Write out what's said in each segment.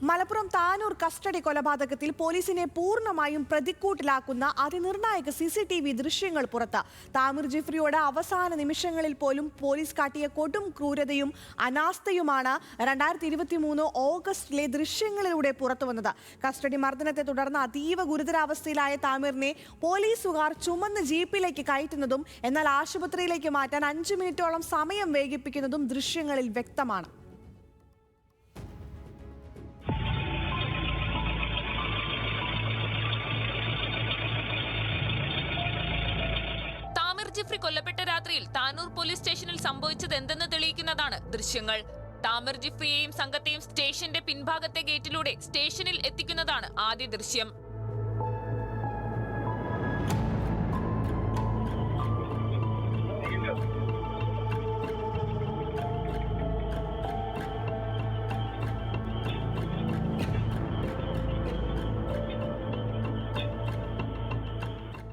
Malappuram Tanur custody കൊലപാതകത്തിൽ പോലീസിനെ പൂർണ്ണമായും പ്രതിക്കൂട്ടിലാക്കുന്ന അതിനിർണായക CCTV ദൃശ്യങ്ങൾ പുറത്ത്. താമീർ ജിഫ്രിയോട് അവസാന നിമിഷങ്ങളിൽ പോലും പോലീസ് കാട്ടിയ കൊടും ക്രൂരതയും അനാസ്ഥയുമാണ് 2023 ഓഗസ്റ്റിലെ ദൃശ്യങ്ങളിലൂടെ പുറത്തുവന്നത്. കസ്റ്റഡി മർദ്ദനത്തെ തുടർന്ന് അതീവ ഗുരുതരാവസ്ഥയിലായ താമീറിനെ പോലീസുകാർ ചുമന്ന് ജീപ്പിലേക്ക് കയറ്റുന്നതും എന്നാൽ ആശുപത്രിയിലേക്ക് മാറ്റാൻ 5 മിനിറ്റോളം സമയം വൈകിപ്പിക്കുന്നതും ദൃശ്യങ്ങളിൽ വ്യക്തമാണ്. ജിഫ്രി കൊല്ലപ്പെട്ട രാത്രിയിൽ താനൂർ പോലീസ് സ്റ്റേഷനിൽ സംഭവിച്ചത് എന്തെന്ന് തെളിയിക്കുന്നതാണ് ദൃശ്യങ്ങൾ. താമീർ ജിഫ്രിയെയും സംഘത്തെയും സ്റ്റേഷന്റെ പിൻഭാഗത്തെ ഗേറ്റിലൂടെ സ്റ്റേഷനിൽ എത്തിക്കുന്നതാണ് ആദ്യ ദൃശ്യം.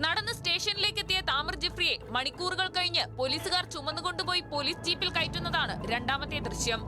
നടന്ന് സ്റ്റേഷനിലേക്ക് എത്തിയ താമീർ ജിഫ്രിയെ മണിക്കൂറുകൾ കഴിഞ്ഞ് പോലീസുകാർ ചുമന്നുകൊണ്ടുപോയി പോലീസ് ജീപ്പിൽ കയറ്റുന്നതാണ് രണ്ടാമത്തെ ദൃശ്യം.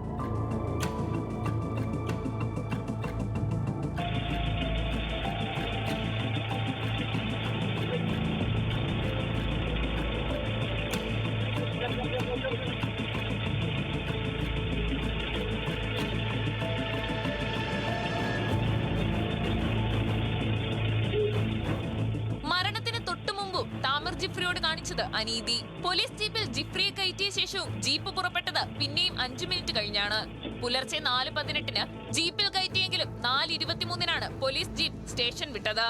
താമീർ ജിഫ്രിയോട് കാണിച്ചത് അനീതി. പോലീസ് ജീപ്പിൽ ജിഫ്രിയെ കയറ്റിയ ശേഷവും ജീപ്പ് പുറപ്പെട്ടത് പിന്നെയും 5 മിനിറ്റ് കഴിഞ്ഞാണ്. പുലർച്ചെ 4:18 ജീപ്പിൽ കയറ്റിയെങ്കിലും 4:23 പോലീസ് ജീപ്പ് സ്റ്റേഷൻ വിട്ടത്.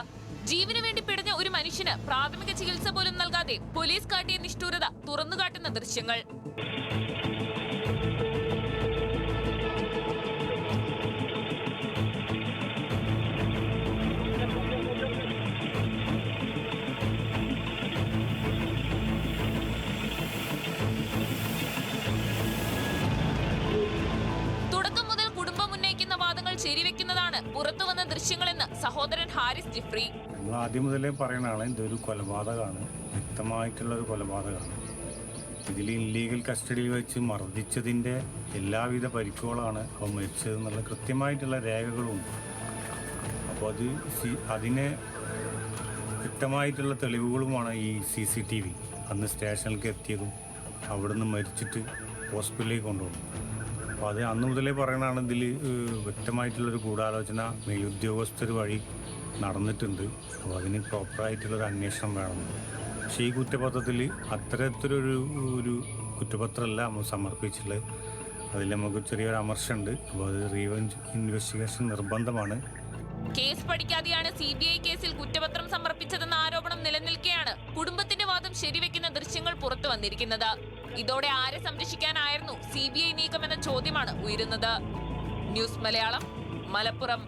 ജീവന് വേണ്ടി പിടഞ്ഞ ഒരു മനുഷ്യന് പ്രാഥമിക ചികിത്സ പോലും നൽകാതെ പോലീസ് കാട്ടിയ നിഷ്ഠൂരത തുറന്നുകാട്ടുന്ന ദൃശ്യങ്ങൾ. ശരിവെക്കുന്നതാണ് പുറത്തു വന്ന ദൃശ്യങ്ങളെന്ന് സഹോദരൻ ഹാരിസ് ജിഫ്രി. ആദ്യം മുതലേ പറയുന്നതാണ്, ഇതൊരു കൊലപാതകമാണ്, വ്യക്തമായിട്ടുള്ള ഒരു കൊലപാതകമാണ്. ഇതിൽ ഇല്ലീഗൽ കസ്റ്റഡിയിൽ വെച്ച് മർദ്ദിച്ചതിൻ്റെ എല്ലാവിധ പരിക്കുകളാണ് അവൻ മരിച്ചതെന്നുള്ള കൃത്യമായിട്ടുള്ള രേഖകളുണ്ട്. അപ്പോൾ അതിന് വ്യക്തമായിട്ടുള്ള തെളിവുകളുമാണ് ഈ CCTV. അന്ന് സ്റ്റേഷനിലേക്ക് എത്തിയതും അവിടുന്ന് മരിച്ചിട്ട് ഹോസ്പിറ്റലിലേക്ക് കൊണ്ടുപോകും. അപ്പോൾ അത് അന്ന് മുതലേ പറയണതാണ്, ഇതിൽ വ്യക്തമായിട്ടുള്ളൊരു ഗൂഢാലോചന മേലുദ്യോഗസ്ഥർ വഴി നടന്നിട്ടുണ്ട്. അപ്പോൾ അതിന് പ്രോപ്പറായിട്ടുള്ളൊരു അന്വേഷണം വേണം. പക്ഷേ ഈ കുറ്റപത്രത്തിൽ അത്തരത്തിലൊരു കുറ്റപത്രമല്ല നമ്മൾ സമർപ്പിച്ചിട്ടുള്ളത്. അതിൽ നമുക്ക് ചെറിയൊരു അമർശമുണ്ട്. അപ്പോൾ അത് റീവെഞ്ച് ഇൻവെസ്റ്റിഗേഷൻ നിർബന്ധമാണ്. കേസ് പഠിക്കാതെയാണ് CBI കേസിൽ കുറ്റപത്രം സമർപ്പിച്ചതെന്ന ആരോപണം നിലനിൽക്കെയാണ് കുടുംബത്തിന്റെ വാദം ശരിവെക്കുന്ന ദൃശ്യങ്ങൾ പുറത്തു വന്നിരിക്കുന്നത്. ഇതോടെ ആരെ സംരക്ഷിക്കാനായിരുന്നു CBI നീക്കമെന്ന ചോദ്യമാണ് ഉയരുന്നത്. ന്യൂസ് മലയാളം, മലപ്പുറം.